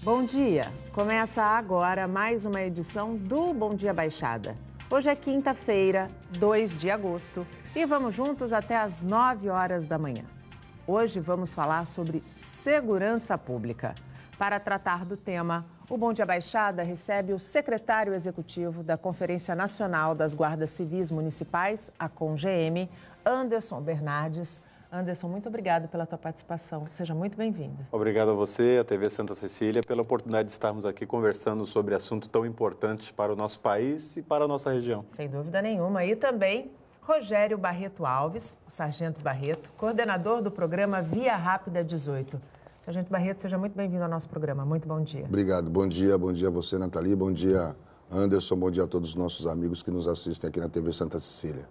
Bom dia! Começa agora mais uma edição do Bom Dia Baixada. Hoje é quinta-feira, 2 de agosto, e vamos juntos até às 9 horas da manhã. Hoje vamos falar sobre segurança pública. Para tratar do tema, o Bom Dia Baixada recebe o secretário executivo da Conferência Nacional das Guardas Civis Municipais, a CONGM, Anderson Bernardes. Anderson, muito obrigado pela tua participação. Seja muito bem-vindo. Obrigado a você, a TV Santa Cecília, pela oportunidade de estarmos aqui conversando sobre assunto tão importante para o nosso país e para a nossa região. Sem dúvida nenhuma. E também Rogério Barreto Alves, o Sargento Barreto, coordenador do programa Via Rápida 18. Sargento Barreto, seja muito bem-vindo ao nosso programa. Muito bom dia. Obrigado. Bom dia a você, Nathalie. Bom dia, Anderson. Bom dia a todos os nossos amigos que nos assistem aqui na TV Santa Cecília.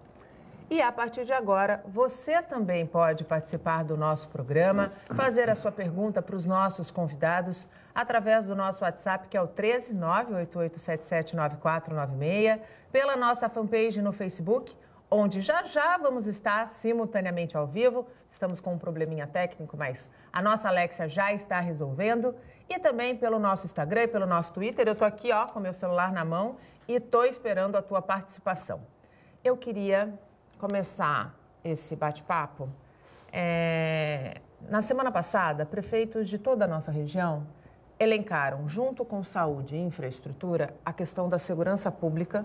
E a partir de agora, você também pode participar do nosso programa, fazer a sua pergunta para os nossos convidados através do nosso WhatsApp, que é o 13988779496, pela nossa fanpage no Facebook, onde já vamos estar simultaneamente ao vivo. Estamos com um probleminha técnico, mas a nossa Alexia já está resolvendo. E também pelo nosso Instagram e pelo nosso Twitter. Eu estou aqui com meu celular na mão e estou esperando a tua participação. Eu queria começar esse bate-papo. Na semana passada, prefeitos de toda a nossa região elencaram, junto com saúde e infraestrutura, a questão da segurança pública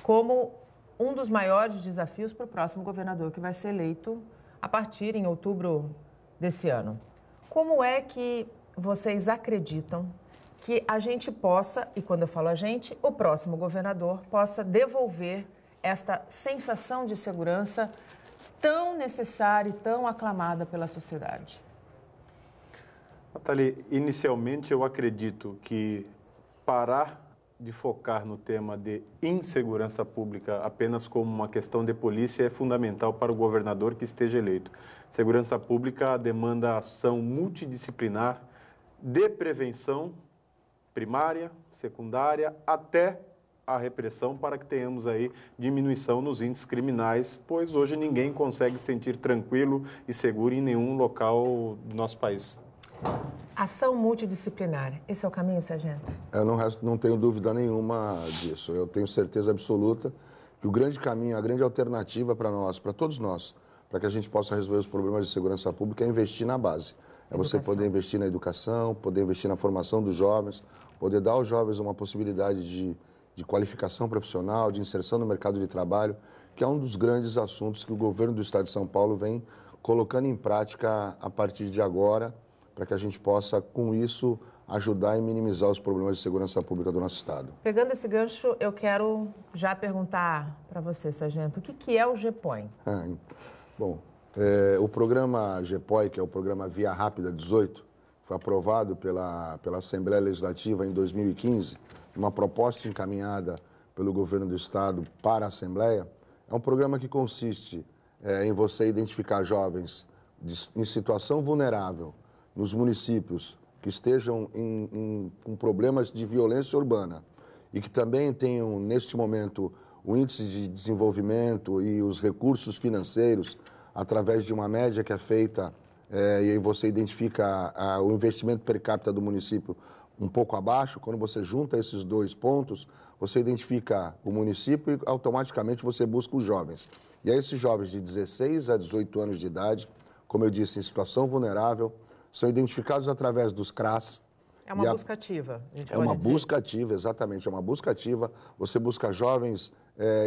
como um dos maiores desafios para o próximo governador, que vai ser eleito a partir em outubro desse ano. Como é que vocês acreditam que a gente possa, e quando eu falo a gente, o próximo governador possa devolver esta sensação de segurança tão necessária e tão aclamada pela sociedade? Nathalie, inicialmente eu acredito que parar de focar no tema de insegurança pública apenas como uma questão de polícia é fundamental para o governador que esteja eleito. Segurança pública demanda ação multidisciplinar de prevenção primária, secundária, até a repressão, para que tenhamos aí diminuição nos índices criminais, pois hoje ninguém consegue se sentir tranquilo e seguro em nenhum local do nosso país. Ação multidisciplinar, esse é o caminho, sargento? Eu não tenho dúvida nenhuma disso. Eu tenho certeza absoluta que o grande caminho, a grande alternativa para nós, para todos nós, para que a gente possa resolver os problemas de segurança pública é investir na base. É você poder investir na educação, poder investir na formação dos jovens, poder dar aos jovens uma possibilidade de qualificação profissional, de inserção no mercado de trabalho, que é um dos grandes assuntos que o governo do Estado de São Paulo vem colocando em prática a partir de agora, para que a gente possa, com isso, ajudar e minimizar os problemas de segurança pública do nosso Estado. Pegando esse gancho, eu quero já perguntar para você, sargento, o que é o GEPOI? O programa GEPOI, que é o programa Via Rápida 18, foi aprovado pela Assembleia Legislativa em 2015, uma proposta encaminhada pelo governo do Estado para a Assembleia. É um programa que consiste em você identificar jovens em situação vulnerável nos municípios que estejam com problemas de violência urbana e que também tenham, neste momento, o índice de desenvolvimento e os recursos financeiros através de uma média que é feita e aí você identifica o investimento per capita do município um pouco abaixo. Quando você junta esses dois pontos, você identifica o município e automaticamente você busca os jovens. E aí esses jovens de 16 a 18 anos de idade, como eu disse, em situação vulnerável, são identificados através dos CRAS. É uma busca ativa, a gente pode dizer. É uma busca ativa, exatamente, é uma busca ativa. Você busca jovens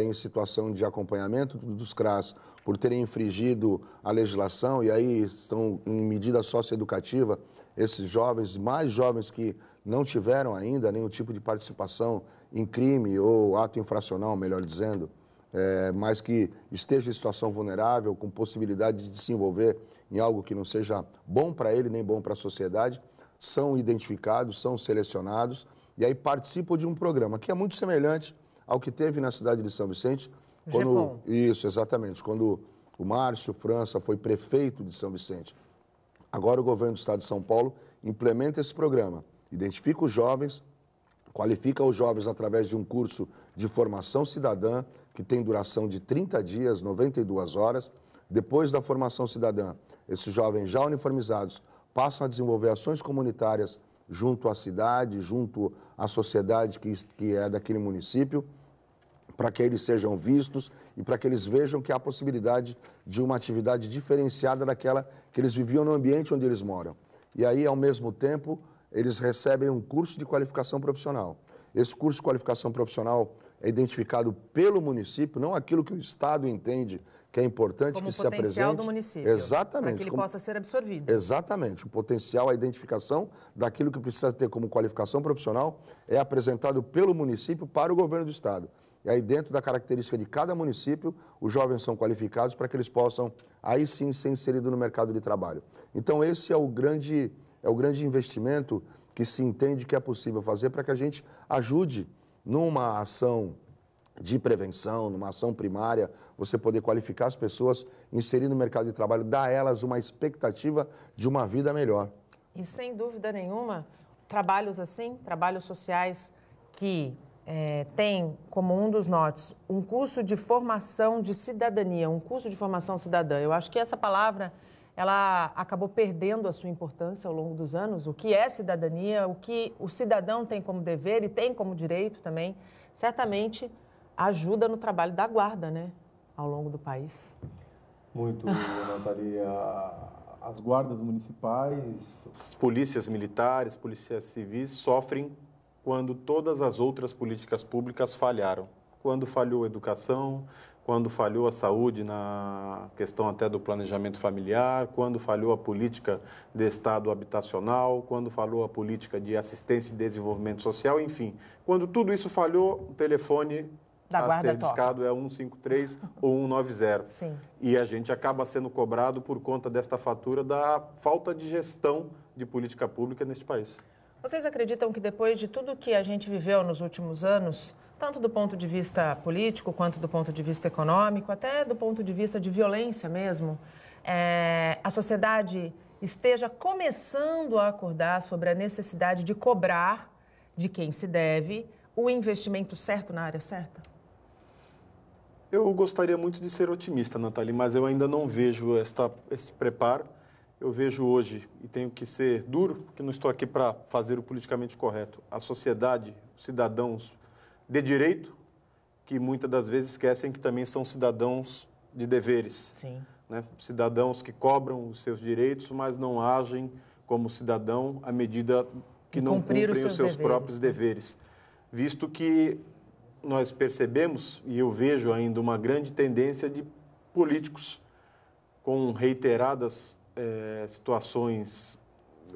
em situação de acompanhamento dos CRAS por terem infringido a legislação e aí estão em medida socioeducativa. Esses jovens, mais jovens que não tiveram ainda nenhum tipo de participação em crime ou ato infracional, melhor dizendo, mas que estejam em situação vulnerável, com possibilidade de se envolver em algo que não seja bom para ele nem bom para a sociedade, são identificados, são selecionados e aí participam de um programa que é muito semelhante ao que teve na cidade de São Vicente. Isso, exatamente. Quando o Márcio França foi prefeito de São Vicente. Agora o governo do Estado de São Paulo implementa esse programa, identifica os jovens, qualifica os jovens através de um curso de formação cidadã que tem duração de 30 dias, 92 horas. Depois da formação cidadã, esses jovens já uniformizados passam a desenvolver ações comunitárias junto à cidade, junto à sociedade que é daquele município, para que eles sejam vistos e para que eles vejam que há possibilidade de uma atividade diferenciada daquela que eles viviam no ambiente onde eles moram. E aí, ao mesmo tempo, eles recebem um curso de qualificação profissional. Esse curso de qualificação profissional é identificado pelo município, não aquilo que o Estado entende que é importante como que se apresente. Como potencial do município. Exatamente. Para que ele possa ser absorvido. Exatamente. O potencial, a identificação daquilo que precisa ter como qualificação profissional é apresentado pelo município para o governo do Estado. E aí, dentro da característica de cada município, os jovens são qualificados para que eles possam, aí sim, ser inseridos no mercado de trabalho. Então, esse é o grande investimento que se entende que é possível fazer para que a gente ajude numa ação de prevenção, numa ação primária, você poder qualificar as pessoas, inserir no mercado de trabalho, dar a elas uma expectativa de uma vida melhor. E, sem dúvida nenhuma, trabalhos assim, trabalhos sociais que têm como um dos nortes um curso de formação de cidadania, um curso de formação cidadã. Eu acho que essa palavra, ela acabou perdendo a sua importância ao longo dos anos. O que é cidadania, o que o cidadão tem como dever e tem como direito também, certamente ajuda no trabalho da guarda, né, ao longo do país. Muito, Nathalie. As guardas municipais, as polícias militares, polícias civis sofrem quando todas as outras políticas públicas falharam. Quando falhou a educação, quando falhou a saúde na questão até do planejamento familiar, quando falhou a política de estado habitacional, quando falhou a política de assistência e desenvolvimento social, enfim. Quando tudo isso falhou, o telefone a ser discado é 153 ou 190. Sim. E a gente acaba sendo cobrado por conta desta fatura da falta de gestão de política pública neste país. Vocês acreditam que depois de tudo que a gente viveu nos últimos anos, tanto do ponto de vista político, quanto do ponto de vista econômico, até do ponto de vista de violência mesmo, a sociedade esteja começando a acordar sobre a necessidade de cobrar de quem se deve o investimento certo na área certa? Eu gostaria muito de ser otimista, Nathalie, mas eu ainda não vejo esse preparo. Eu vejo hoje, e tenho que ser duro, porque não estou aqui para fazer o politicamente correto, a sociedade, os cidadãos de direito, que muitas das vezes esquecem que também são cidadãos de deveres. Sim. Né? Cidadãos que cobram os seus direitos, mas não agem como cidadão à medida que não cumprem os seus próprios deveres. Visto que nós percebemos, e eu vejo ainda uma grande tendência de políticos com reiteradas situações,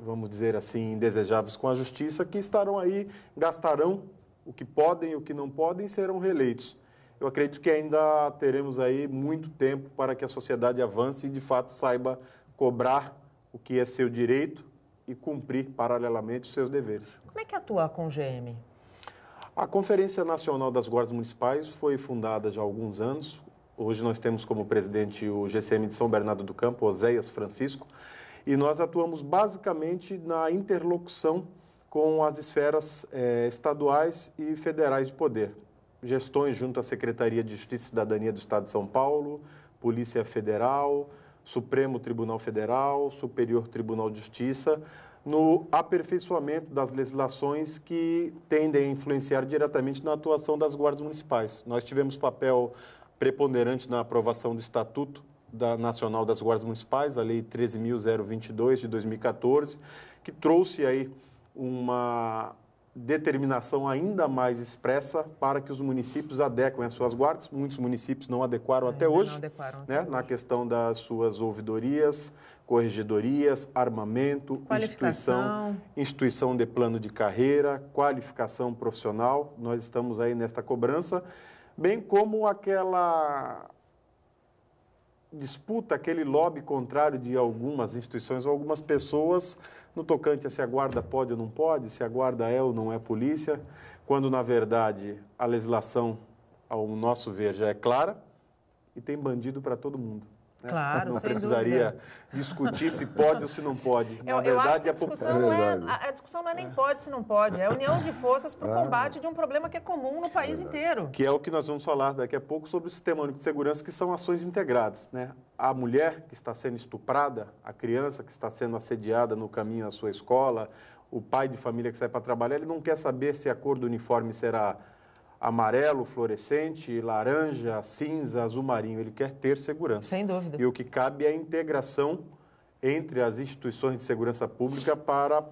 vamos dizer assim, indesejáveis com a justiça, que estarão aí, gastarão o que podem e o que não podem e serão reeleitos. Eu acredito que ainda teremos aí muito tempo para que a sociedade avance e, de fato, saiba cobrar o que é seu direito e cumprir, paralelamente, os seus deveres. Como é que atua a CONGEM? A Conferência Nacional das Guardas Municipais foi fundada já há alguns anos. Hoje nós temos como presidente o GCM de São Bernardo do Campo, Oséias Francisco, e nós atuamos basicamente na interlocução com as esferas estaduais e federais de poder. Gestões junto à Secretaria de Justiça e Cidadania do Estado de São Paulo, Polícia Federal, Supremo Tribunal Federal, Superior Tribunal de Justiça, no aperfeiçoamento das legislações que tendem a influenciar diretamente na atuação das guardas municipais. Nós tivemos papel preponderante na aprovação do Estatuto Nacional das Guardas Municipais, a Lei 13.022 de 2014, que trouxe aí uma determinação ainda mais expressa para que os municípios adequem as suas guardas. Muitos municípios não adequaram até hoje, na questão das suas ouvidorias, corregedorias, armamento, instituição de plano de carreira, qualificação profissional. Nós estamos aí nesta cobrança, bem como aquela disputa, aquele lobby contrário de algumas instituições ou algumas pessoas no tocante a se a guarda pode ou não pode, se a guarda é ou não é polícia, quando, na verdade, a legislação, ao nosso ver, já é clara e tem bandido para todo mundo. Né? Claro, não precisaria discutir se pode ou se não pode. Na verdade, a discussão não é nem pode se não pode, é a união de forças para o combate de um problema que é comum no país inteiro. Que é o que nós vamos falar daqui a pouco sobre o Sistema Único de Segurança, que são ações integradas. Né? A mulher que está sendo estuprada, a criança que está sendo assediada no caminho à sua escola, o pai de família que sai para trabalhar, ele não quer saber se a cor do uniforme será amarelo, fluorescente, laranja, cinza, azul marinho. Ele quer ter segurança. Sem dúvida. E o que cabe é a integração entre as instituições de segurança pública para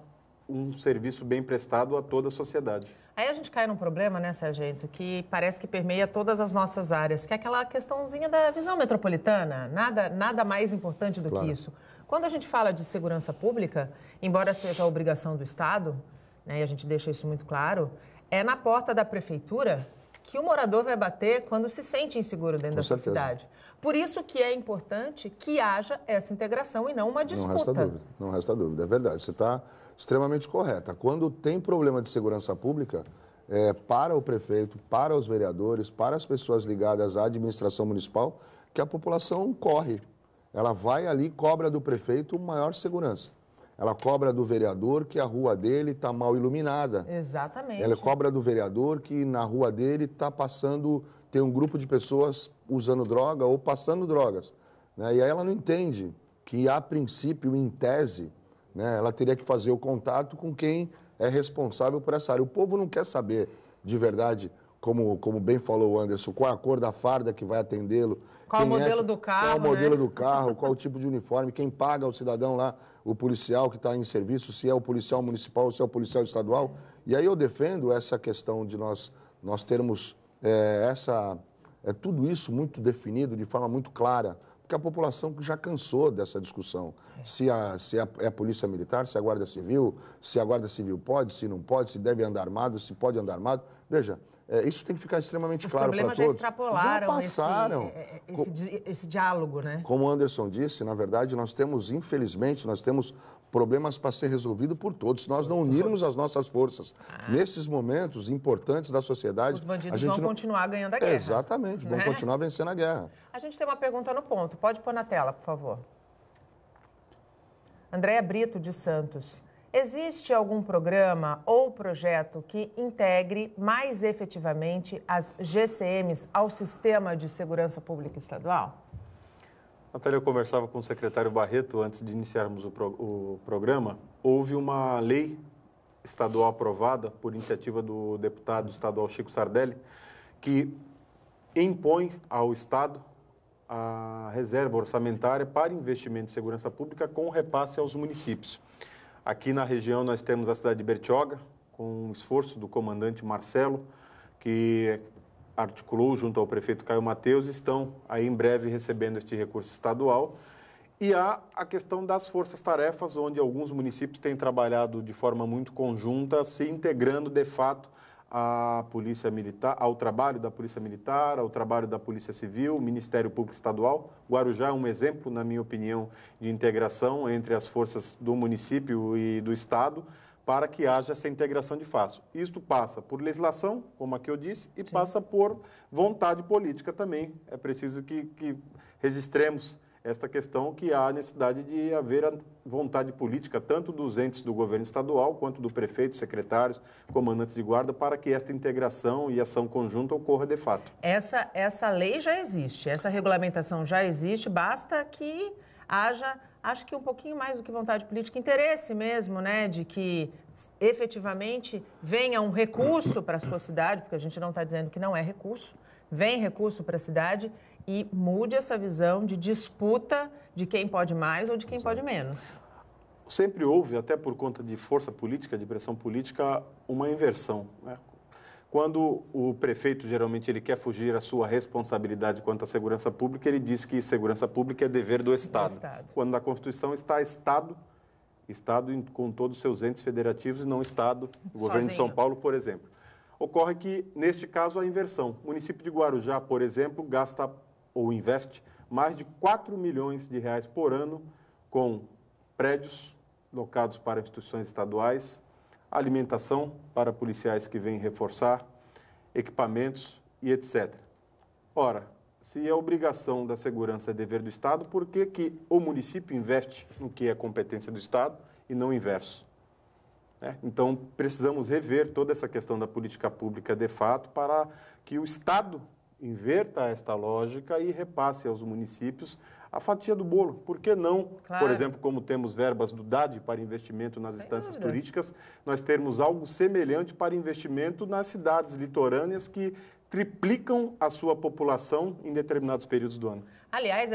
um serviço bem prestado a toda a sociedade. Aí a gente cai num problema, né, sargento, que parece que permeia todas as nossas áreas, que é aquela questãozinha da visão metropolitana, nada mais importante do que isso. Quando a gente fala de segurança pública, embora seja a obrigação do Estado, né, e a gente deixa isso muito claro, é na porta da prefeitura que o morador vai bater quando se sente inseguro dentro da sua cidade. Por isso que é importante que haja essa integração e não uma disputa. Não resta dúvida, é verdade. Você está extremamente correta. Quando tem problema de segurança pública, para o prefeito, para os vereadores, para as pessoas ligadas à administração municipal, que a população corre. Ela vai ali e cobra do prefeito maior segurança. Ela cobra do vereador que a rua dele está mal iluminada. Exatamente. Ela cobra do vereador que na rua dele está passando, tem um grupo de pessoas usando droga ou passando drogas. Né? E aí ela não entende que, a princípio, em tese, né, ela teria que fazer o contato com quem é responsável por essa área. O povo não quer saber, de verdade, como bem falou o Anderson, qual a cor da farda que vai atendê-lo. Qual o modelo do carro, Qual o modelo do carro, qual o tipo de uniforme, quem paga o cidadão lá, o policial que está em serviço, se é o policial municipal ou se é o policial estadual. E aí eu defendo essa questão de nós termos tudo isso muito definido, de forma muito clara, porque a população já cansou dessa discussão. Se é a Polícia Militar, se é a Guarda Civil, se a Guarda Civil pode, se não pode, se deve andar armado, se pode andar armado. Veja, isso tem que ficar extremamente claro para todos. Os problemas já extrapolaram, já passaram. Esse diálogo, né? Como o Anderson disse, na verdade, infelizmente, nós temos problemas para ser resolvidos por todos. Se nós não unirmos as nossas forças nesses momentos importantes da sociedade... Os bandidos vão continuar ganhando a guerra. Exatamente, vão continuar vencendo a guerra. A gente tem uma pergunta no ponto. Pode pôr na tela, por favor. Andréa Brito, de Santos. Existe algum programa ou projeto que integre mais efetivamente as GCMs ao Sistema de Segurança Pública Estadual? Natália, eu conversava com o secretário Barreto antes de iniciarmos o programa. Houve uma lei estadual aprovada por iniciativa do deputado estadual Chico Sardelli, que impõe ao Estado a reserva orçamentária para investimento em segurança pública com repasse aos municípios. Aqui na região nós temos a cidade de Bertioga, com um esforço do comandante Marcelo, que articulou junto ao prefeito Caio Mateus, estão aí em breve recebendo este recurso estadual. E há a questão das forças-tarefas, onde alguns municípios têm trabalhado de forma muito conjunta, se integrando de fato à Polícia Militar, ao trabalho da Polícia Militar, ao trabalho da Polícia Civil, Ministério Público Estadual. Guarujá é um exemplo, na minha opinião, de integração entre as forças do município e do Estado, para que haja essa integração de fato. Isto passa por legislação, como a que eu disse, e passa por vontade política também. É preciso que registremos esta questão, que há necessidade de haver a vontade política, tanto dos entes do governo estadual, quanto do prefeito, secretários, comandantes de guarda, para que esta integração e ação conjunta ocorra de fato. Essa lei já existe, essa regulamentação já existe, basta que haja, acho que um pouquinho mais do que vontade política, interesse mesmo, né, de que efetivamente venha um recurso para a sua cidade, porque a gente não está dizendo que não é recurso, vem recurso para a cidade e mude essa visão de disputa de quem pode mais ou de quem pode menos. Sempre houve, até por conta de força política, de pressão política, uma inversão, né? Quando o prefeito, geralmente, ele quer fugir à sua responsabilidade quanto à segurança pública, ele diz que segurança pública é dever do Estado. Quando na Constituição está Estado com todos os seus entes federativos e não Estado, o governo de São Paulo, por exemplo. Ocorre que, neste caso, a inversão. O município de Guarujá, por exemplo, gasta ou investe mais de 4 milhões de reais por ano com prédios locados para instituições estaduais, alimentação para policiais que vêm reforçar, equipamentos e etc. Ora, se a obrigação da segurança é dever do Estado, por que o município investe no que é competência do Estado e não o inverso? Então, precisamos rever toda essa questão da política pública de fato para que o Estado inverta esta lógica e repasse aos municípios a fatia do bolo. Por que não, Claro. por exemplo, como temos verbas do DAD para investimento nas instâncias dúvida. turísticas, nós termos algo semelhante para investimento nas cidades litorâneas que triplicam a sua população em determinados períodos do ano. Aliás,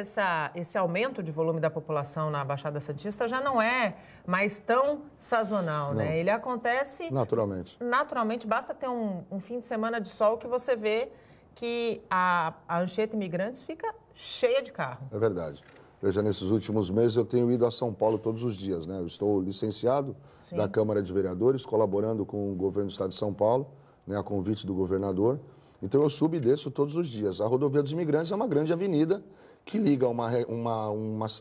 esse aumento de volume da população na Baixada Santista já não é mais tão sazonal, né? Ele acontece naturalmente, basta ter um fim de semana de sol que você vê que a Anchieta Imigrantes fica cheia de carro. É verdade. Veja, nesses últimos meses eu tenho ido a São Paulo todos os dias, né? Eu estou licenciado da Câmara de Vereadores, colaborando com o governo do Estado de São Paulo, né, a convite do governador. Então eu subo e desço todos os dias. A Rodovia dos Imigrantes é uma grande avenida que liga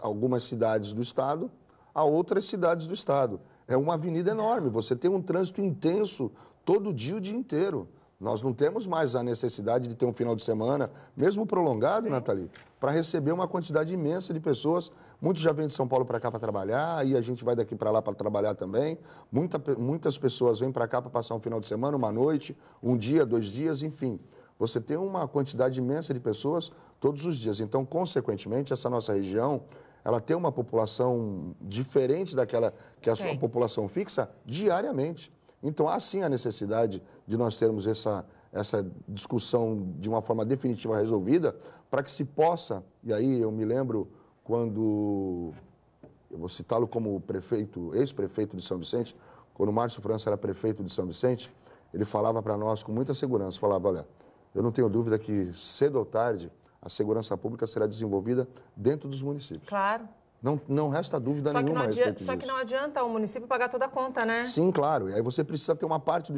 algumas cidades do Estado a outras cidades do Estado. É uma avenida enorme, você tem um trânsito intenso todo dia, o dia inteiro. Nós não temos mais a necessidade de ter um final de semana, mesmo prolongado, Nathalie, para receber uma quantidade imensa de pessoas. Muitos já vêm de São Paulo para cá para trabalhar, e a gente vai daqui para lá para trabalhar também. Muitas pessoas vêm para cá para passar um final de semana, uma noite, um dia, 2 dias, enfim. Você tem uma quantidade imensa de pessoas todos os dias. Então, consequentemente, essa nossa região, ela tem uma população diferente daquela que é a sua população fixa diariamente. Então, há sim a necessidade de nós termos essa discussão de uma forma definitiva resolvida para que se possa, e aí eu me lembro quando, eu vou citá-lo como ex-prefeito de São Vicente, quando o Márcio França era prefeito de São Vicente, ele falava para nós com muita segurança, falava, olha, eu não tenho dúvida que cedo ou tarde a segurança pública será desenvolvida dentro dos municípios. Claro. Não resta dúvida nenhuma a respeito disso. Só que não adianta o município pagar toda a conta, né? Sim, claro. E aí você precisa ter uma parte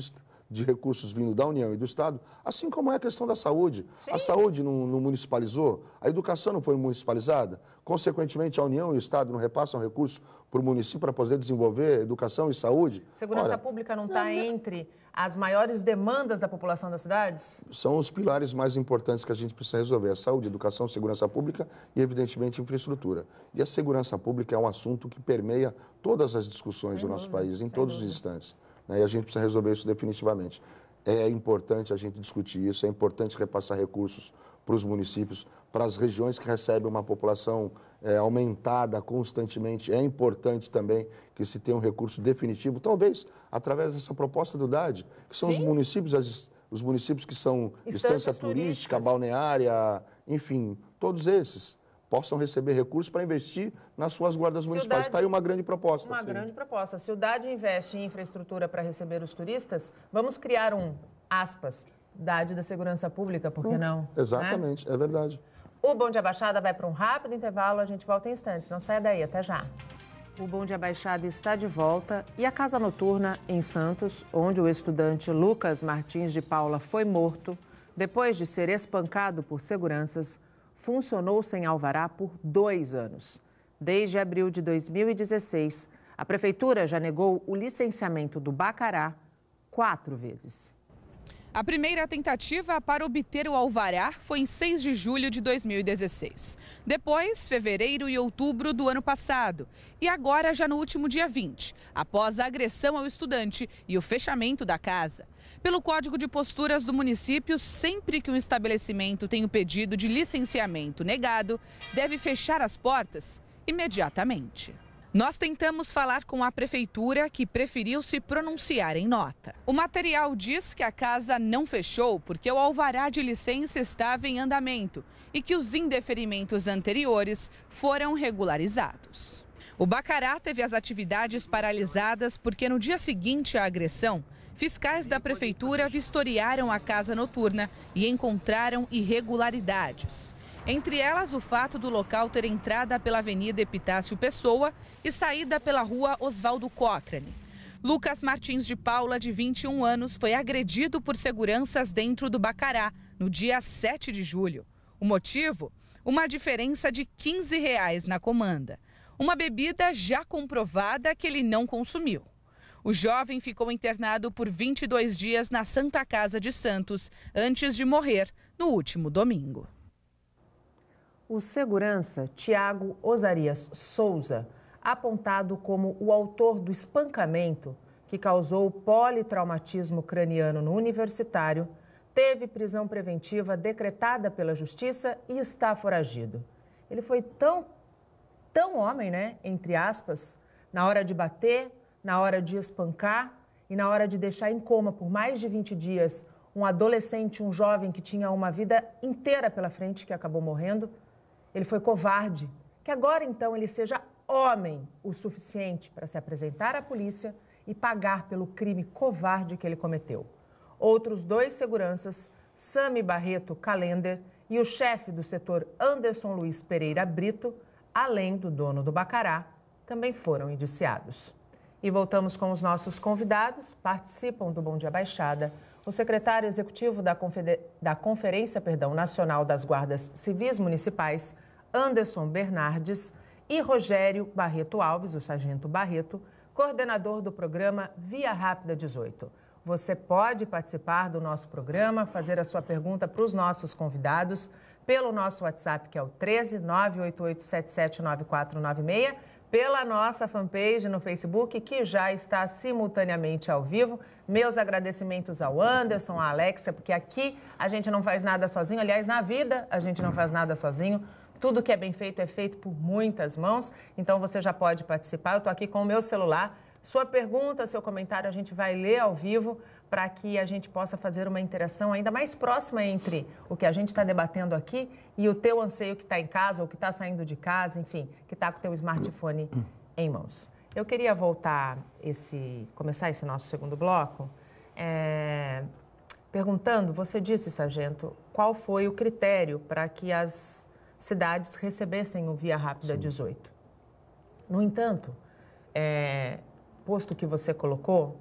de recursos vindo da União e do Estado, assim como é a questão da saúde. Sim. A saúde não municipalizou, a educação não foi municipalizada, consequentemente a União e o Estado não repassam recursos para o município para poder desenvolver educação e saúde. Segurança pública não está entre as maiores demandas da população das cidades? São os pilares mais importantes que a gente precisa resolver: a saúde, educação, segurança pública e, evidentemente, infraestrutura. E a segurança pública é um assunto que permeia todas as discussões do nosso país, em todos os instantes. E a gente precisa resolver isso definitivamente. É importante a gente discutir isso, é importante repassar recursos para os municípios, para as regiões que recebem uma população aumentada constantemente. É importante também que se tenha um recurso definitivo, talvez através dessa proposta do DAD, que são os municípios que são instância turística, balneária, enfim, todos esses possam receber recursos para investir nas suas guardas municipais. Está aí uma grande proposta. Uma grande proposta. Se o DAD investe em infraestrutura para receber os turistas, vamos criar aspas, DAD da Segurança Pública, por que não? Exatamente, né? É verdade. O Bom Dia Baixada vai para um rápido intervalo, a gente volta em instantes. Não saia daí, até já. O Bom Dia Baixada está de volta e a Casa Noturna em Santos, onde o estudante Lucas Martins de Paula foi morto, depois de ser espancado por seguranças, funcionou sem alvará por 2 anos. Desde abril de 2016, a Prefeitura já negou o licenciamento do Bacará 4 vezes. A primeira tentativa para obter o alvará foi em 6 de julho de 2016. Depois, fevereiro e outubro do ano passado. E agora, já no último dia 20, após a agressão ao estudante e o fechamento da casa. Pelo Código de Posturas do município, sempre que um estabelecimento tem o pedido de licenciamento negado, deve fechar as portas imediatamente. Nós tentamos falar com a prefeitura, que preferiu se pronunciar em nota. O material diz que a casa não fechou porque o alvará de licença estava em andamento e que os indeferimentos anteriores foram regularizados. O Bacará teve as atividades paralisadas porque no dia seguinte à agressão, fiscais da prefeitura vistoriaram a casa noturna e encontraram irregularidades. Entre elas, o fato do local ter entrada pela Avenida Epitácio Pessoa e saída pela Rua Oswaldo Cochrane. Lucas Martins de Paula, de 21 anos, foi agredido por seguranças dentro do Bacará no dia 7 de julho. O motivo? Uma diferença de R$15 na comanda. Uma bebida já comprovada que ele não consumiu. O jovem ficou internado por 22 dias na Santa Casa de Santos, antes de morrer no último domingo. O segurança Tiago Osarias Souza, apontado como o autor do espancamento que causou politraumatismo craniano no universitário, teve prisão preventiva decretada pela Justiça e está foragido. ele foi tão homem, né, entre aspas, na hora de bater, na hora de espancar e na hora de deixar em coma por mais de 20 dias um adolescente, um jovem que tinha uma vida inteira pela frente, que acabou morrendo. Ele foi covarde. Que agora, então, ele seja homem o suficiente para se apresentar à polícia e pagar pelo crime covarde que ele cometeu. Outros 2 seguranças, Sami Barreto Calender e o chefe do setor Anderson Luiz Pereira Brito, além do dono do Bacará, também foram indiciados. E voltamos com os nossos convidados. Participam do Bom Dia Baixada o secretário executivo da Conferência Nacional das Guardas Civis Municipais, Anderson Bernardes, e Rogério Barreto Alves, o sargento Barreto, coordenador do programa Via Rápida 18. Você pode participar do nosso programa, fazer a sua pergunta para os nossos convidados pelo nosso WhatsApp, que é o 13988779496, pela nossa fanpage no Facebook, que já está simultaneamente ao vivo. Meus agradecimentos ao Anderson, à Alexia, porque aqui a gente não faz nada sozinho. Aliás, na vida a gente não faz nada sozinho. Tudo que é bem feito é feito por muitas mãos. Então você já pode participar. Eu estou aqui com o meu celular. Sua pergunta, seu comentário, a gente vai ler ao vivo para que a gente possa fazer uma interação ainda mais próxima entre o que a gente está debatendo aqui e o teu anseio que está em casa ou que está saindo de casa, enfim, que está com o teu smartphone em mãos. Eu queria começar esse nosso segundo bloco perguntando, você disse, sargento, qual foi o critério para que as cidades recebessem o Via Rápida 18. No entanto, posto que você colocou,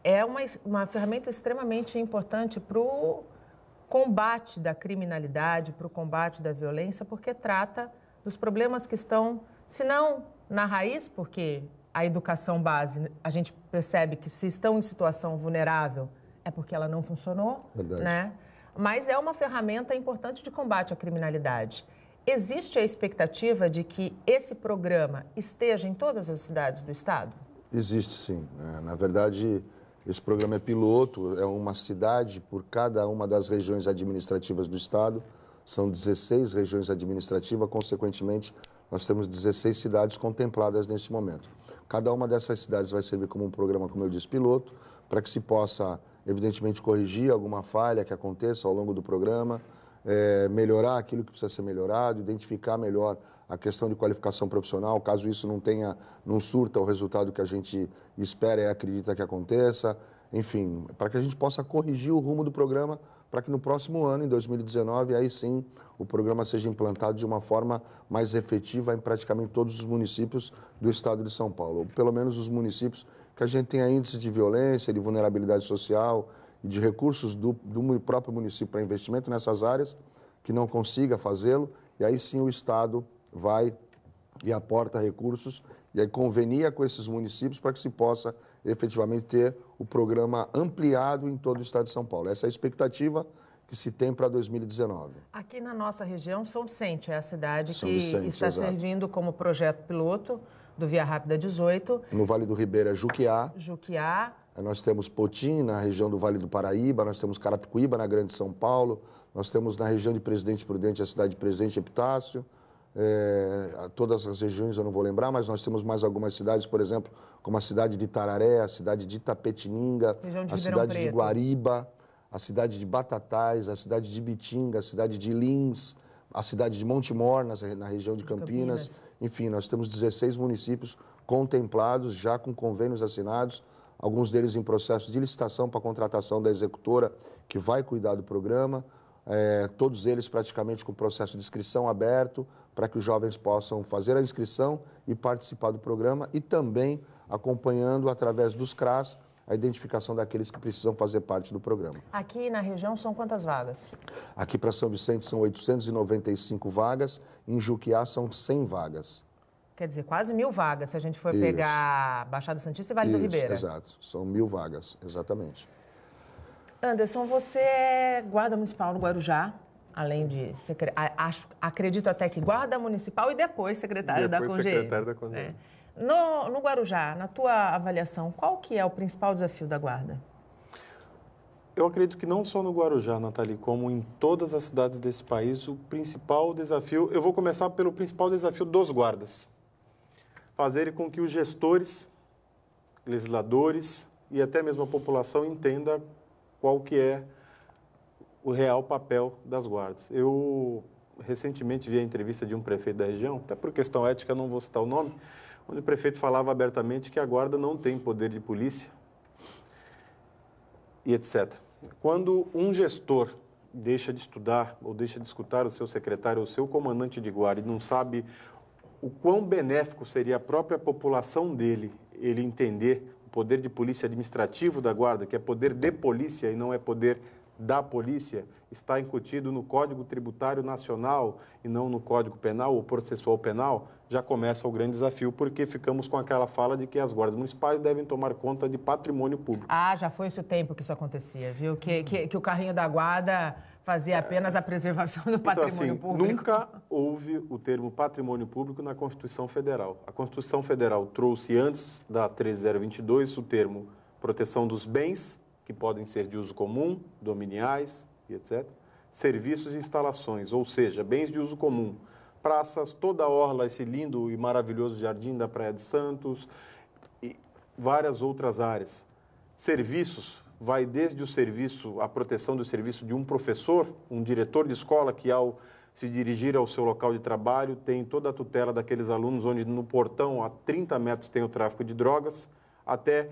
é uma ferramenta extremamente importante para o combate da criminalidade, para o combate da violência, porque trata dos problemas que estão, se não na raiz, porque a educação base, a gente percebe que se estão em situação vulnerável, é porque ela não funcionou, né? Mas é uma ferramenta importante de combate à criminalidade. Existe a expectativa de que esse programa esteja em todas as cidades do estado? Existe, sim. Na verdade, esse programa é piloto, é uma cidade por cada uma das regiões administrativas do estado. São 16 regiões administrativas, consequentemente, nós temos 16 cidades contempladas neste momento. Cada uma dessas cidades vai servir como um programa, como eu disse, piloto, para que se possa, evidentemente, corrigir alguma falha que aconteça ao longo do programa, melhorar aquilo que precisa ser melhorado, identificar melhor a questão de qualificação profissional, caso isso não surta o resultado que a gente espera e acredita que aconteça, enfim, para que a gente possa corrigir o rumo do programa, para que no próximo ano, em 2019, aí sim, o programa seja implantado de uma forma mais efetiva em praticamente todos os municípios do estado de São Paulo, ou pelo menos os municípios que a gente tem índices de violência, de vulnerabilidade social e de recursos do próprio município para investimento nessas áreas, que não consiga fazê-lo, e aí sim o estado vai e aporta recursos e aí convenia com esses municípios para que se possa efetivamente ter o programa ampliado em todo o estado de São Paulo. Essa é a expectativa que se tem para 2019. Aqui na nossa região, São Vicente é a cidade São que Vicente, está exato. servindo como projeto piloto do Via Rápida 18. No Vale do Ribeira é Juquiá. Juquiá. Nós temos Potim, na região do Vale do Paraíba, nós temos Carapicuíba, na Grande São Paulo, nós temos na região de Presidente Prudente a cidade de Presidente Epitácio, todas as regiões eu não vou lembrar, mas nós temos mais algumas cidades, por exemplo, como a cidade de Itararé, a cidade de Itapetininga, a cidade de Guariba, a cidade de Batatais, a cidade de Bitinga, a cidade de Lins, a cidade de Montemor, na região de Campinas. Enfim, nós temos 16 municípios contemplados, já com convênios assinados, alguns deles em processo de licitação para a contratação da executora que vai cuidar do programa, todos eles praticamente com processo de inscrição aberto, para que os jovens possam fazer a inscrição e participar do programa e também acompanhando através dos CRAS a identificação daqueles que precisam fazer parte do programa. Aqui na região são quantas vagas? Aqui para São Vicente são 895 vagas, em Juquiá são 100 vagas. Quer dizer, quase 1.000 vagas, se a gente for pegar Baixada Santista e Vale do Ribeira. Exato, são 1.000 vagas, exatamente. Anderson, você é guarda municipal no Guarujá, além de, acredito até que guarda municipal e depois secretário da CONGEI. Secretário da CONGEI. No Guarujá, na tua avaliação, qual que é o principal desafio da guarda? Eu acredito que não só no Guarujá, Nathalie, como em todas as cidades desse país, o principal desafio, eu vou começar pelo principal desafio dos guardas. Fazer com que os gestores, legisladores e até mesmo a população entenda qual que é o real papel das guardas. Eu recentemente vi a entrevista de um prefeito da região, até por questão ética não vou citar o nome, onde o prefeito falava abertamente que a guarda não tem poder de polícia e etc. Quando um gestor deixa de estudar ou deixa de escutar o seu secretário ou o seu comandante de guarda e não sabe o quão benéfico seria a própria população dele, ele entender o poder de polícia administrativo da guarda, que é poder de polícia e não é poder da polícia, está incutido no Código Tributário Nacional e não no Código Penal ou Processual Penal, já começa o grande desafio, porque ficamos com aquela fala de que as guardas municipais devem tomar conta de patrimônio público. Ah, já foi esse o tempo que isso acontecia, viu? Que o carrinho da guarda fazia apenas a preservação do patrimônio público. Nunca houve o termo patrimônio público na Constituição Federal. A Constituição Federal trouxe antes da 13022 o termo proteção dos bens, que podem ser de uso comum, dominiais e etc. Serviços e instalações, ou seja, bens de uso comum. Praças, toda a orla, esse lindo e maravilhoso jardim da Praia de Santos e várias outras áreas. Serviços, vai desde o serviço, a proteção do serviço de um professor, um diretor de escola que ao se dirigir ao seu local de trabalho tem toda a tutela daqueles alunos onde no portão a 30 metros tem o tráfico de drogas, até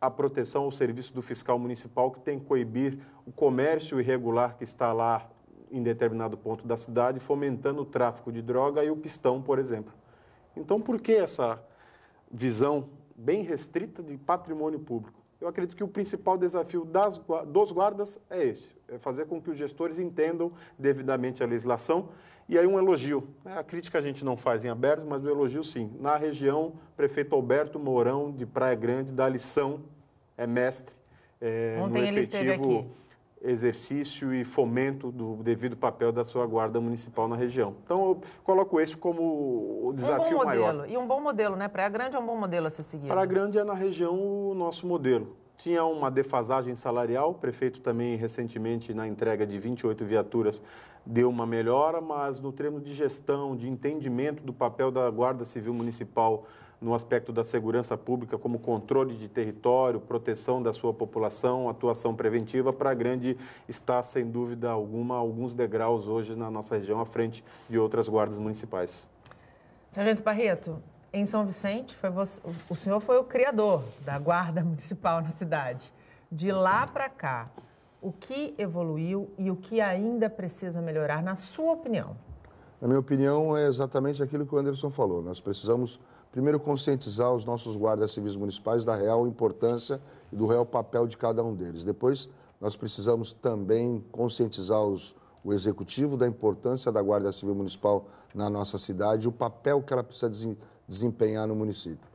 a proteção ao serviço do fiscal municipal que tem que coibir o comércio irregular que está lá em determinado ponto da cidade, fomentando o tráfico de droga e o pistão, por exemplo. Então, por que essa visão bem restrita de patrimônio público? Eu acredito que o principal desafio dos guardas é este, é fazer com que os gestores entendam devidamente a legislação. E aí um elogio, a crítica a gente não faz em aberto, mas o elogio sim. Na região, prefeito Alberto Mourão, de Praia Grande, dá lição, é mestre no efetivo exercício e fomento do devido papel da sua guarda municipal na região. Então, eu coloco esse como o desafio maior. E um bom modelo, né? Praia Grande é um bom modelo a ser seguido. Praia Grande é, na região, o nosso modelo. Tinha uma defasagem salarial, o prefeito também, recentemente, na entrega de 28 viaturas, deu uma melhora, mas no termo de gestão, de entendimento do papel da Guarda Civil Municipal no aspecto da segurança pública, como controle de território, proteção da sua população, atuação preventiva, Praia Grande está, sem dúvida alguma, alguns degraus hoje na nossa região, à frente de outras guardas municipais. Sargento Barreto, em São Vicente, o senhor foi o criador da Guarda Municipal na cidade. De lá para cá, o que evoluiu e o que ainda precisa melhorar, na sua opinião? Na minha opinião, é exatamente aquilo que o Anderson falou. Nós precisamos, primeiro, conscientizar os nossos guardas civis municipais da real importância e do real papel de cada um deles. Depois, nós precisamos também conscientizar o executivo da importância da Guarda Civil Municipal na nossa cidade, o papel que ela precisa desempenhar no município.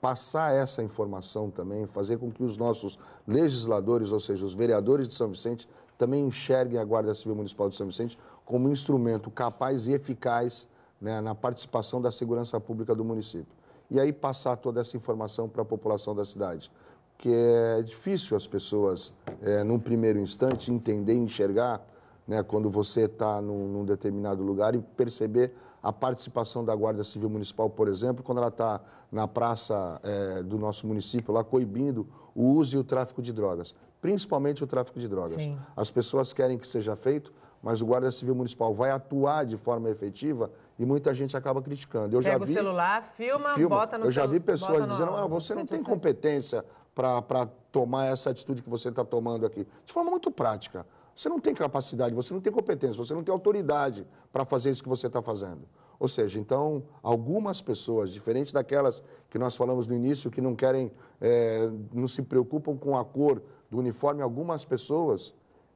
Passar essa informação também, fazer com que os nossos legisladores, ou seja, os vereadores de São Vicente, também enxerguem a Guarda Civil Municipal de São Vicente como um instrumento capaz e eficaz, né, na participação da segurança pública do município. E aí passar toda essa informação para a população da cidade, que é difícil as pessoas, num primeiro instante, entender e enxergar, né, quando você está num determinado lugar e perceber a participação da Guarda Civil Municipal, por exemplo, quando ela está na praça do nosso município, lá coibindo o uso e o tráfico de drogas, principalmente o tráfico de drogas. Sim. As pessoas querem que seja feito, mas o Guarda Civil Municipal vai atuar de forma efetiva e muita gente acaba criticando. Pega o celular, filma, bota no celular. Eu já vi pessoas dizendo, você não tem competência para tomar essa atitude que você está tomando aqui. De forma muito prática. Você não tem capacidade, você não tem competência, você não tem autoridade para fazer isso que você está fazendo. Ou seja, então, algumas pessoas, diferentes daquelas que nós falamos no início, que não querem, não se preocupam com a cor do uniforme, algumas pessoas,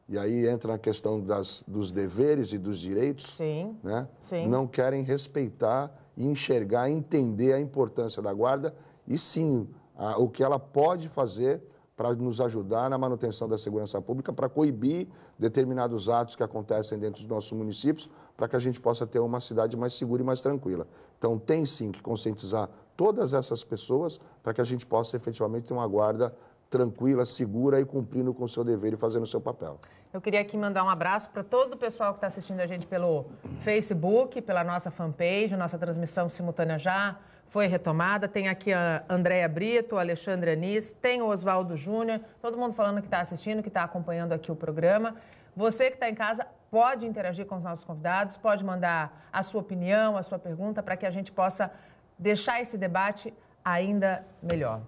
e aí entra a questão dos deveres e dos direitos, sim, né? Sim. Não querem respeitar, enxergar, entender a importância da guarda e sim, o que ela pode fazer para nos ajudar na manutenção da segurança pública, para coibir determinados atos que acontecem dentro dos nossos municípios, para que a gente possa ter uma cidade mais segura e mais tranquila. Então, tem sim que conscientizar todas essas pessoas para que a gente possa efetivamente ter uma guarda tranquila, segura e cumprindo com o seu dever e fazendo o seu papel. Eu queria aqui mandar um abraço para todo o pessoal que está assistindo a gente pelo Facebook, pela nossa fanpage, nossa transmissão simultânea já foi retomada. Tem aqui a Andréia Brito, o Alexandre Anis, tem o Oswaldo Júnior, todo mundo falando que está assistindo, que está acompanhando aqui o programa. Você que está em casa pode interagir com os nossos convidados, pode mandar a sua opinião, a sua pergunta, para que a gente possa deixar esse debate ainda melhor.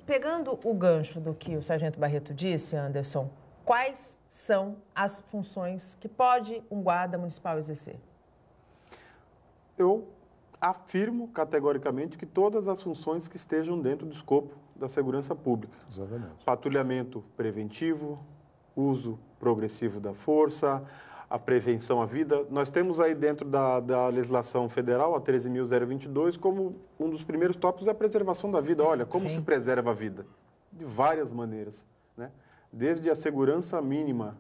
Pegando o gancho do que o Sargento Barreto disse, Anderson, quais são as funções que pode um guarda municipal exercer? Eu afirmo categoricamente que todas as funções que estejam dentro do escopo da segurança pública. Exatamente. Patrulhamento preventivo, uso progressivo da força, a prevenção à vida. Nós temos aí dentro da legislação federal, a 13.022, como um dos primeiros tópicos a preservação da vida. Olha, como se preserva a vida? De várias maneiras, né? Desde a segurança mínima,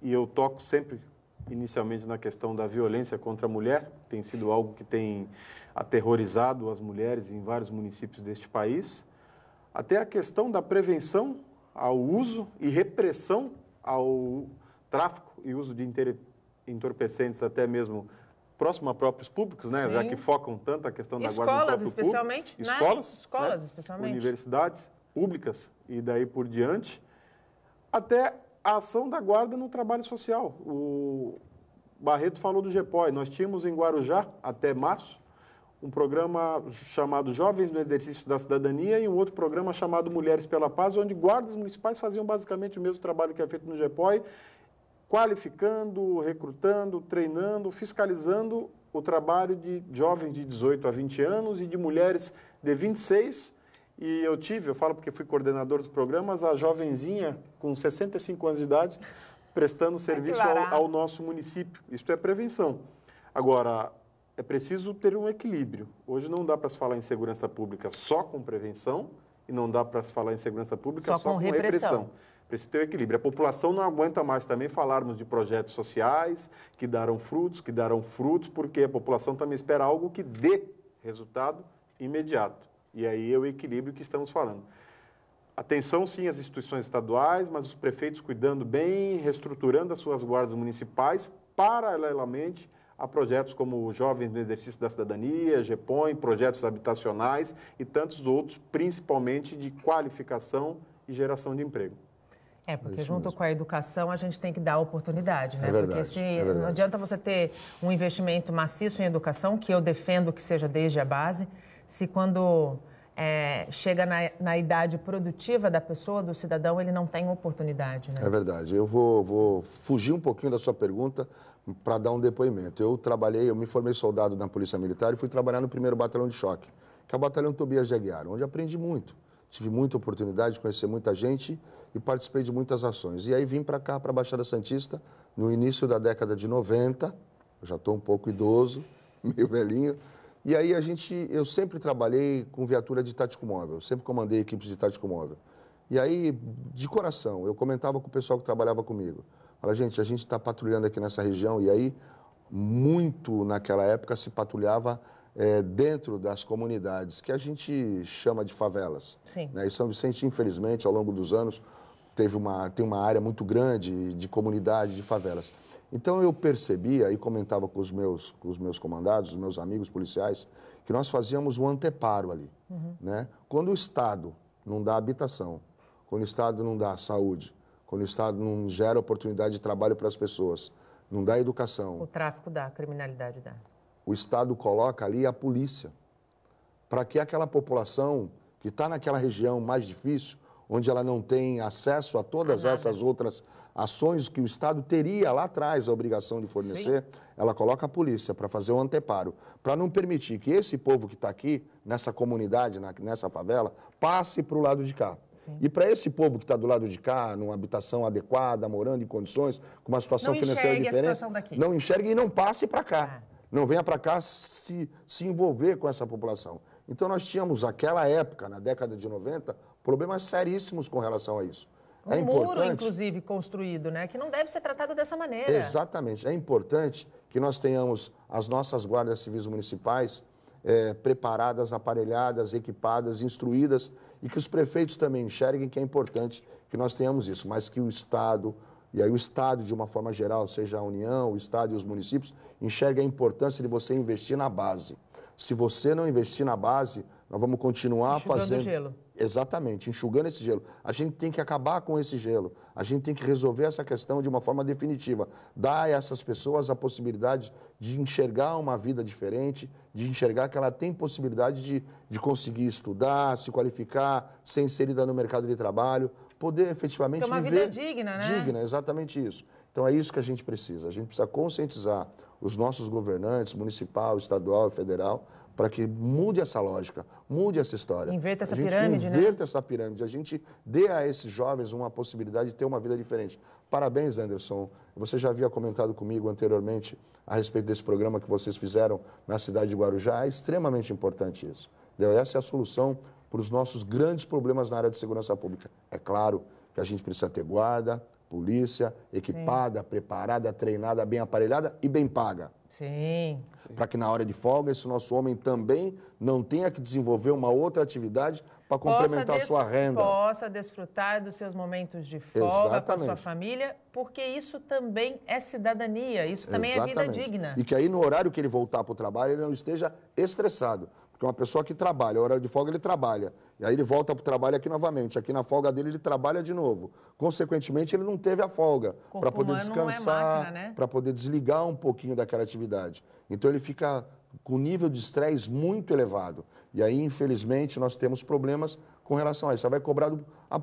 e eu toco sempre, inicialmente, na questão da violência contra a mulher, tem sido algo que tem aterrorizado as mulheres em vários municípios deste país, até a questão da prevenção ao uso e repressão ao tráfico e uso de entorpecentes, até mesmo próximo a próprios públicos, né? Já que focam tanto a questão da guarda do próprio especialmente, público. né? Escolas, né? Especialmente. Universidades públicas e daí por diante, até a ação da guarda no trabalho social. O Barreto falou do GEPOI. Nós tínhamos em Guarujá, até março, um programa chamado Jovens no Exercício da Cidadania e um outro programa chamado Mulheres pela Paz, onde guardas municipais faziam basicamente o mesmo trabalho que é feito no GEPOI, qualificando, recrutando, treinando, fiscalizando o trabalho de jovens de 18 a 20 anos e de mulheres de 26. E eu falo porque fui coordenador dos programas, a jovenzinha com 65 anos de idade, prestando serviço ao nosso município. Isso é prevenção. Agora, é preciso ter um equilíbrio. Hoje não dá para se falar em segurança pública só com prevenção e não dá para se falar em segurança pública só com repressão. Precisa ter um equilíbrio. A população não aguenta mais também falarmos de projetos sociais que darão frutos, porque a população também espera algo que dê resultado imediato. E aí é o equilíbrio que estamos falando. Atenção, sim, às instituições estaduais, mas os prefeitos cuidando bem, reestruturando as suas guardas municipais, paralelamente a projetos como o Jovens no Exercício da Cidadania, GEPOI, projetos habitacionais e tantos outros, principalmente de qualificação e geração de emprego. Porque junto com a educação a gente tem que dar oportunidade, né? É verdade, porque não adianta você ter um investimento maciço em educação, que eu defendo que seja desde a base, se quando chega na idade produtiva da pessoa, do cidadão, ele não tem oportunidade, né? É verdade. Eu vou fugir um pouquinho da sua pergunta para dar um depoimento. Eu me formei soldado na Polícia Militar e fui trabalhar no 1º Batalhão de Choque, que é o Batalhão Tobias de Aguiar, onde aprendi muito. Tive muita oportunidade de conhecer muita gente e participei de muitas ações. E aí vim para cá, para a Baixada Santista, no início da década de 90, eu já estou um pouco idoso, meio velhinho, e aí eu sempre trabalhei com viatura de tático móvel, sempre comandei equipes de tático móvel. E aí, de coração, eu comentava com o pessoal que trabalhava comigo, fala, gente, a gente está patrulhando aqui nessa região, e aí, muito naquela época se patrulhava dentro das comunidades, que a gente chama de favelas. Sim. Né? E São Vicente, infelizmente, ao longo dos anos, tem uma área muito grande de comunidade, de favelas. Então, eu percebia e comentava com os meus comandados, os meus amigos policiais, que nós fazíamos um anteparo ali. Né? Quando o Estado não dá habitação, quando o Estado não dá saúde, quando o Estado não gera oportunidade de trabalho para as pessoas, não dá educação. O tráfico dá, a criminalidade dá. O Estado coloca ali a polícia, para que aquela população que está naquela região mais difícil, onde ela não tem acesso a todas essas outras ações que o Estado teria lá atrás a obrigação de fornecer, ela coloca a polícia para fazer o anteparo, para não permitir que esse povo que está aqui, nessa comunidade, nessa favela, passe para o lado de cá. E para esse povo que está do lado de cá, numa habitação adequada, morando em condições, com uma situação financeira diferente, não enxergue e não passe para cá. Não venha para cá se envolver com essa população. Então, nós tínhamos, naquela época, na década de 90, problemas seríssimos com relação a isso. Um muro, inclusive, construído, né? Que não deve ser tratado dessa maneira. Exatamente. É importante que nós tenhamos as nossas guardas civis municipais preparadas, aparelhadas, equipadas, instruídas, e que os prefeitos também enxerguem que é importante que nós tenhamos isso, mas que o Estado, e aí o Estado de uma forma geral, seja a União, o Estado e os municípios, enxerguem a importância de você investir na base. Se você não investir na base, nós vamos continuar fazendo... gelo. Exatamente, enxugando esse gelo. A gente tem que acabar com esse gelo. A gente tem que resolver essa questão de uma forma definitiva. Dar a essas pessoas a possibilidade de enxergar uma vida diferente, de enxergar que ela tem possibilidade de conseguir estudar, se qualificar, ser inserida no mercado de trabalho, poder efetivamente viver... Ter uma vida digna, né? Digna, exatamente isso. Então é isso que a gente precisa. A gente precisa conscientizar os nossos governantes, municipal, estadual e federal, para que mude essa lógica, mude essa história. Inverta essa pirâmide, né? Inverta essa pirâmide. A gente dê a esses jovens uma possibilidade de ter uma vida diferente. Parabéns, Anderson. Você já havia comentado comigo anteriormente a respeito desse programa que vocês fizeram na cidade de Guarujá. É extremamente importante isso. Essa é a solução para os nossos grandes problemas na área de segurança pública. É claro que a gente precisa ter guarda, polícia, equipada, preparada, treinada, bem aparelhada e bem paga. Sim. Para que na hora de folga esse nosso homem também não tenha que desenvolver uma outra atividade para complementar a sua renda. Possa desfrutar dos seus momentos de folga com a sua família, porque isso também é cidadania, isso também é vida digna. E que aí no horário que ele voltar para o trabalho ele não esteja estressado. Porque uma pessoa que trabalha, a hora de folga ele trabalha, e aí ele volta para o trabalho aqui novamente, aqui na folga dele ele trabalha de novo. Consequentemente, ele não teve a folga para poder descansar, para poder desligar um pouquinho daquela atividade. Então ele fica com um nível de estresse muito elevado. E aí, infelizmente, nós temos problemas com relação a isso. Você vai cobrar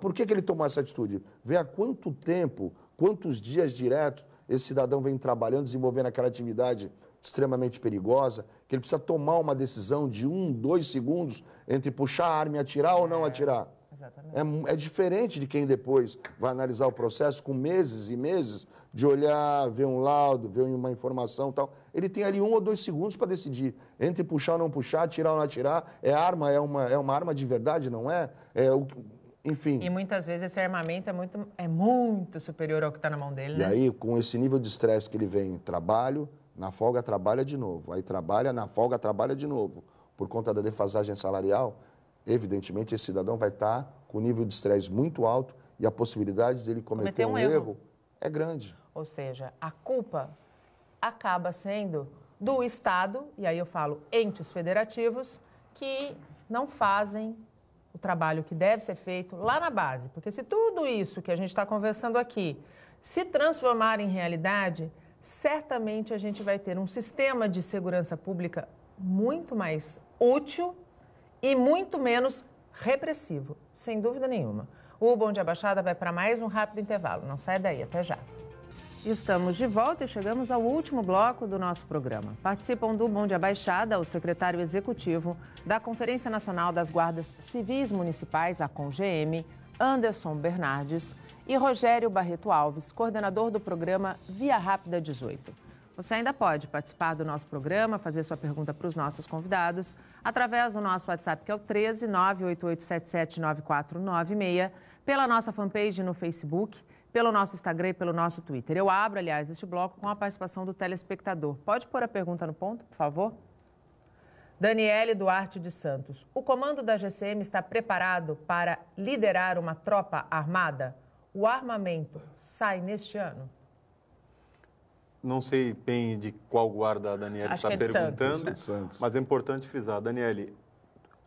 por que ele tomou essa atitude? Vê há quanto tempo, quantos dias direto esse cidadão vem trabalhando, desenvolvendo aquela atividade extremamente perigosa, que ele precisa tomar uma decisão de 1, 2 segundos entre puxar a arma e atirar ou não atirar. É diferente de quem depois vai analisar o processo com meses e meses de olhar, ver um laudo, ver uma informação e tal. Ele tem ali 1 ou 2 segundos para decidir entre puxar ou não puxar, atirar ou não atirar. É arma, é uma arma de verdade, não é? Enfim. E muitas vezes esse armamento é muito superior ao que está na mão dele, né? E aí, com esse nível de estresse que ele vem, trabalho, na folga trabalha de novo, aí trabalha, na folga trabalha de novo. Por conta da defasagem salarial, evidentemente esse cidadão vai estar com um nível de estresse muito alto e a possibilidade dele cometer um erro é grande. Ou seja, a culpa acaba sendo do Estado, e aí eu falo entes federativos, que não fazem o trabalho que deve ser feito lá na base. Porque se tudo isso que a gente está conversando aqui se transformar em realidade, certamente a gente vai ter um sistema de segurança pública muito mais útil e muito menos repressivo, sem dúvida nenhuma. O Bom Dia Baixada vai para mais um rápido intervalo. Não sai daí, até já. Estamos de volta e chegamos ao último bloco do nosso programa. Participam do Bom Dia Baixada o secretário executivo da Conferência Nacional das Guardas Civis Municipais, a CONGM, Anderson Bernardes, e Rogério Barreto Alves, coordenador do programa Via Rápida 18. Você ainda pode participar do nosso programa, fazer sua pergunta para os nossos convidados, através do nosso WhatsApp, que é o 13 98877 9496, pela nossa fanpage no Facebook, pelo nosso Instagram e pelo nosso Twitter. Eu abro, aliás, este bloco com a participação do telespectador. Pode pôr a pergunta no ponto, por favor? Daniele Duarte de Santos. O comando da GCM está preparado para liderar uma tropa armada? O armamento sai neste ano? Não sei bem de qual guarda a Daniele está perguntando, mas é importante frisar. Daniele,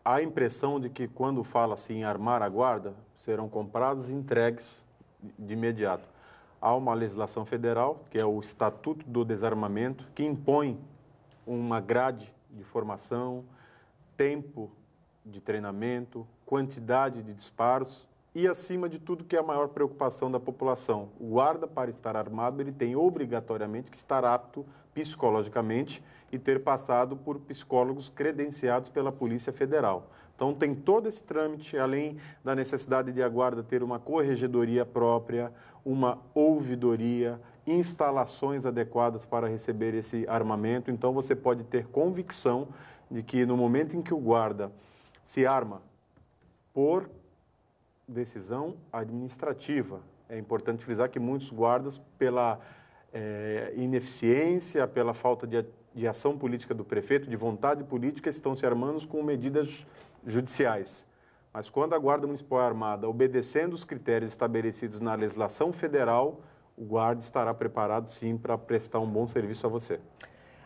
há a impressão de que quando fala assim em armar a guarda, serão comprados e entregues de imediato. Há uma legislação federal, que é o Estatuto do Desarmamento, que impõe uma grade de formação, tempo de treinamento, quantidade de disparos e, acima de tudo, que é a maior preocupação da população. O guarda, para estar armado, ele tem obrigatoriamente que estar apto psicologicamente e ter passado por psicólogos credenciados pela Polícia Federal. Então, tem todo esse trâmite, além da necessidade de a guarda ter uma corregedoria própria, uma ouvidoria, instalações adequadas para receber esse armamento. Então, você pode ter convicção de que no momento em que o guarda se arma por decisão administrativa, é importante frisar que muitos guardas, pela ineficiência, pela falta de de ação política do prefeito, de vontade política, estão se armando com medidas judiciais. Mas quando a Guarda Municipal é armada, obedecendo os critérios estabelecidos na legislação federal, o guarda estará preparado, sim, para prestar um bom serviço a você.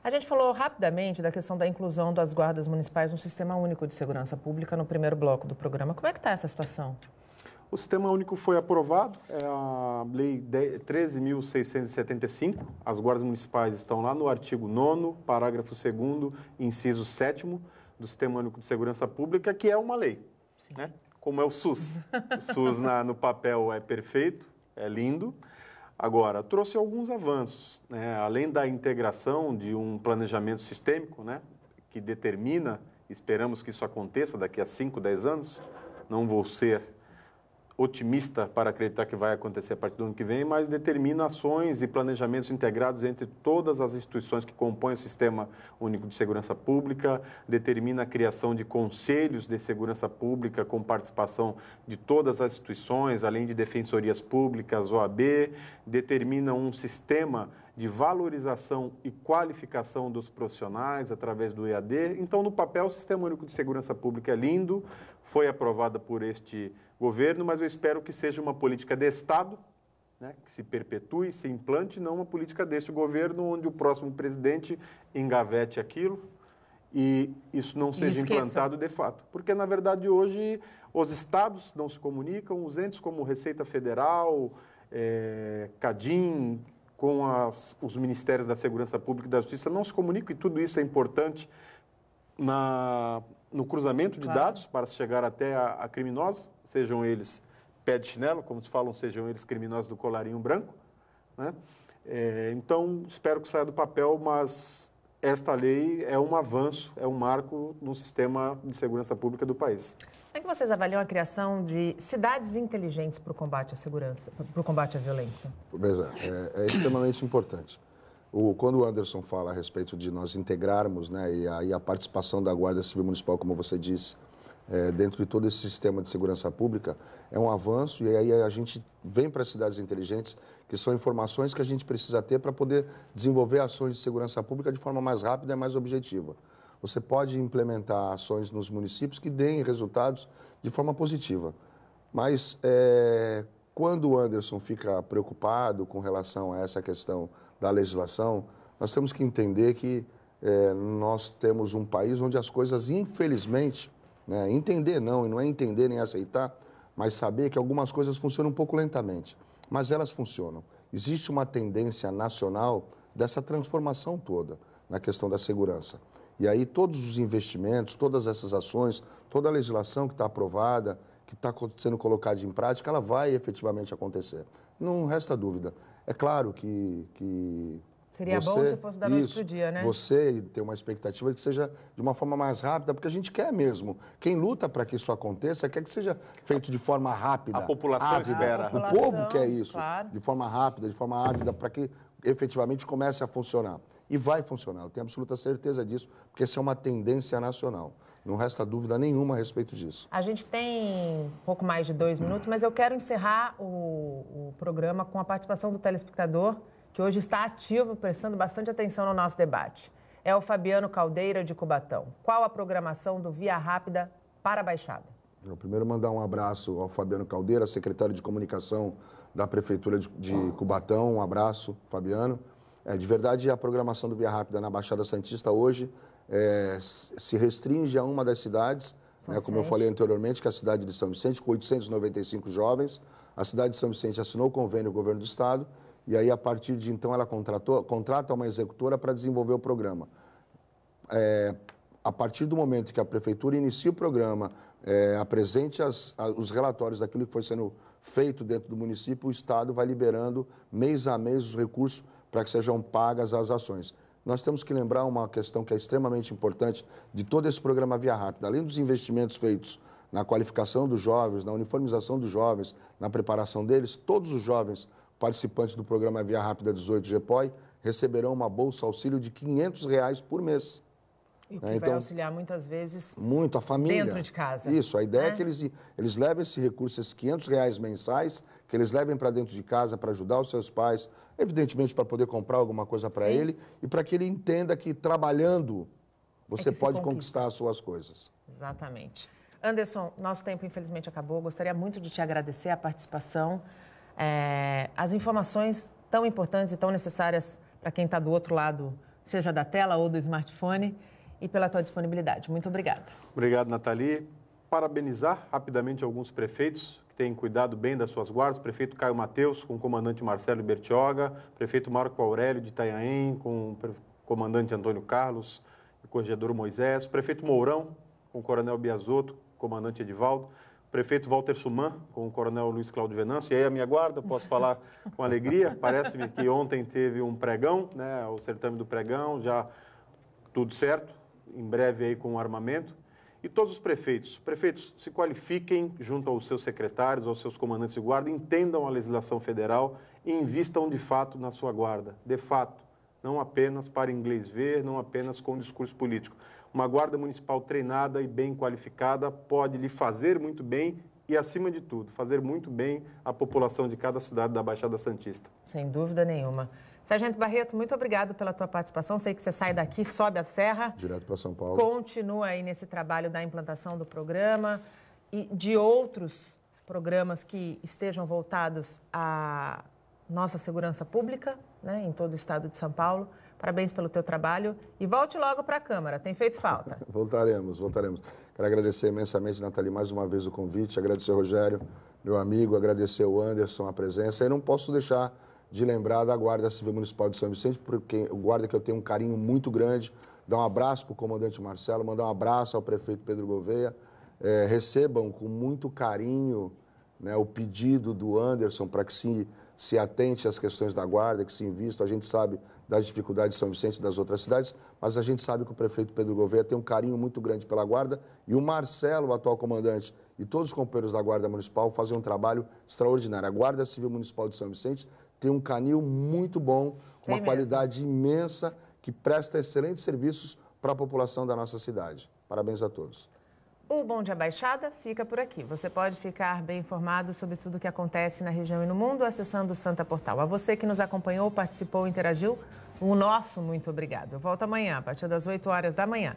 A gente falou rapidamente da questão da inclusão das guardas municipais no Sistema Único de Segurança Pública no primeiro bloco do programa. Como é que está essa situação? O Sistema Único foi aprovado, é a Lei 13.675. As guardas municipais estão lá no artigo 9º, parágrafo 2º, inciso 7º do Sistema Único de Segurança Pública, que é uma lei, né? Como é o SUS. O SUS no papel é perfeito, é lindo. Agora, trouxe alguns avanços, né? Além da integração de um planejamento sistêmico, né? Que determina, esperamos que isso aconteça daqui a 5, 10 anos, não vou ser otimista para acreditar que vai acontecer a partir do ano que vem, mas determina ações e planejamentos integrados entre todas as instituições que compõem o Sistema Único de Segurança Pública, determina a criação de conselhos de segurança pública com participação de todas as instituições, além de defensorias públicas, OAB, determina um sistema de valorização e qualificação dos profissionais através do EAD. Então, no papel, o Sistema Único de Segurança Pública é lindo, foi aprovada por este governo, mas eu espero que seja uma política de Estado, né, que se perpetue, se implante, não uma política deste governo, onde o próximo presidente engavete aquilo e isso não seja implantado de fato. Porque, na verdade, hoje os estados não se comunicam, os entes como Receita Federal, CADIM, com os Ministérios da Segurança Pública e da Justiça não se comunicam, e tudo isso é importante no cruzamento de dados para chegar até a criminosos, sejam eles pé de chinelo, como se falam, sejam eles criminosos do colarinho branco, né? Então, espero que saia do papel, mas esta lei é um avanço, é um marco no sistema de segurança pública do país. Como é que vocês avaliam a criação de cidades inteligentes para o combate à segurança, para o combate à violência? É extremamente importante. Quando o Anderson fala a respeito de nós integrarmos, né, e aí a participação da Guarda Civil Municipal, como você disse, dentro de todo esse sistema de segurança pública, é um avanço, e aí a gente vem para as cidades inteligentes, que são informações que a gente precisa ter para poder desenvolver ações de segurança pública de forma mais rápida e mais objetiva. Você pode implementar ações nos municípios que deem resultados de forma positiva. Mas quando o Anderson fica preocupado com relação a essa questão da legislação, nós temos que entender que nós temos um país onde as coisas, infelizmente, né, entender não, e não é entender nem aceitar, mas saber que algumas coisas funcionam um pouco lentamente, mas elas funcionam. Existe uma tendência nacional dessa transformação toda na questão da segurança. E aí todos os investimentos, todas essas ações, toda a legislação que está aprovada, que está sendo colocada em prática, ela vai efetivamente acontecer. Não resta dúvida. É claro que seria bom se fosse da noite para o dia, né? Você tem uma expectativa de que seja de uma forma mais rápida, porque a gente quer mesmo. Quem luta para que isso aconteça quer que seja feito de forma rápida. A população espera. O povo quer isso, claro. De forma rápida, de forma ávida, para que efetivamente comece a funcionar. E vai funcionar, eu tenho absoluta certeza disso, porque essa é uma tendência nacional. Não resta dúvida nenhuma a respeito disso. A gente tem um pouco mais de 2 minutos, mas eu quero encerrar o programa com a participação do telespectador, que hoje está ativo, prestando bastante atenção no nosso debate. É o Fabiano Caldeira, de Cubatão. Qual a programação do Via Rápida para a Baixada? Eu primeiro mandar um abraço ao Fabiano Caldeira, secretário de Comunicação da Prefeitura de Cubatão. Um abraço, Fabiano. De verdade, a programação do Via Rápida na Baixada Santista hoje se restringe a uma das cidades, né, como eu falei anteriormente, que é a cidade de São Vicente, com 895 jovens. A cidade de São Vicente assinou o convênio com o Governo do Estado, e aí, a partir de então, ela contrata uma executora para desenvolver o programa. A partir do momento que a Prefeitura inicia o programa, apresente os relatórios daquilo que foi sendo feito dentro do município, o Estado vai liberando, mês a mês, os recursos para que sejam pagas as ações. Nós temos que lembrar uma questão que é extremamente importante de todo esse programa Via Rápida. Além dos investimentos feitos na qualificação dos jovens, na uniformização dos jovens, na preparação deles, todos os jovens participantes do programa Via Rápida 18 GPOI receberão uma bolsa auxílio de R$ 500 por mês. E o que vai auxiliar muitas vezes muito a família. Dentro de casa. Isso, a ideia é que eles levem esse recurso, esses R$500 mensais, que eles levem para dentro de casa para ajudar os seus pais, evidentemente para poder comprar alguma coisa para ele e para que ele entenda que trabalhando você pode conquistar as suas coisas. Exatamente. Anderson, nosso tempo infelizmente acabou. Gostaria muito de te agradecer a participação, as informações tão importantes e tão necessárias para quem está do outro lado, seja da tela ou do smartphone, e pela tua disponibilidade. Muito obrigada. Obrigado, Nathalie. Parabenizar rapidamente alguns prefeitos que têm cuidado bem das suas guardas. Prefeito Caio Mateus, com o comandante Marcelo Bertioga. Prefeito Marco Aurélio de Itanhaém, com o comandante Antônio Carlos e o corregedor Moisés. Prefeito Mourão, com o coronel Biasotto, comandante Edivaldo. Prefeito Walter Suman, com o coronel Luiz Cláudio Venâncio. E aí a minha guarda, posso falar com alegria. Parece-me que ontem teve um pregão, né, o certame do pregão, já tudo certo. Em breve aí com o armamento, e todos os prefeitos se qualifiquem junto aos seus secretários, aos seus comandantes de guarda, entendam a legislação federal e invistam de fato na sua guarda, de fato, não apenas para inglês ver, não apenas com discurso político. Uma guarda municipal treinada e bem qualificada pode lhe fazer muito bem e, acima de tudo, fazer muito bem a população de cada cidade da Baixada Santista. Sem dúvida nenhuma. Sargento Barreto, muito obrigado pela tua participação. Sei que você sai daqui, sobe a serra. Direto para São Paulo. Continua aí nesse trabalho da implantação do programa e de outros programas que estejam voltados à nossa segurança pública, né, em todo o estado de São Paulo. Parabéns pelo teu trabalho e volte logo para a Câmara, tem feito falta. Voltaremos. Quero agradecer imensamente, Nathalie, mais uma vez o convite, agradecer ao Rogério, meu amigo, agradecer ao Anderson a presença. E não posso deixar de lembrar da Guarda Civil Municipal de São Vicente, porque o guarda que eu tenho um carinho muito grande, dar um abraço para o comandante Marcelo, mandar um abraço ao prefeito Pedro Gouveia, recebam com muito carinho, né, o pedido do Anderson para que se atente às questões da guarda, que se invista. A gente sabe das dificuldades de São Vicente e das outras cidades, mas a gente sabe que o prefeito Pedro Gouveia tem um carinho muito grande pela guarda e o Marcelo, o atual comandante, e todos os companheiros da Guarda Municipal fazem um trabalho extraordinário. A Guarda Civil Municipal de São Vicente tem um canil muito bom, com uma qualidade imensa, que presta excelentes serviços para a população da nossa cidade. Parabéns a todos. O Bom Dia Baixada fica por aqui. Você pode ficar bem informado sobre tudo o que acontece na região e no mundo acessando o Santa Portal. A você que nos acompanhou, participou, interagiu, o nosso muito obrigado. Eu volto amanhã, a partir das 8 horas da manhã.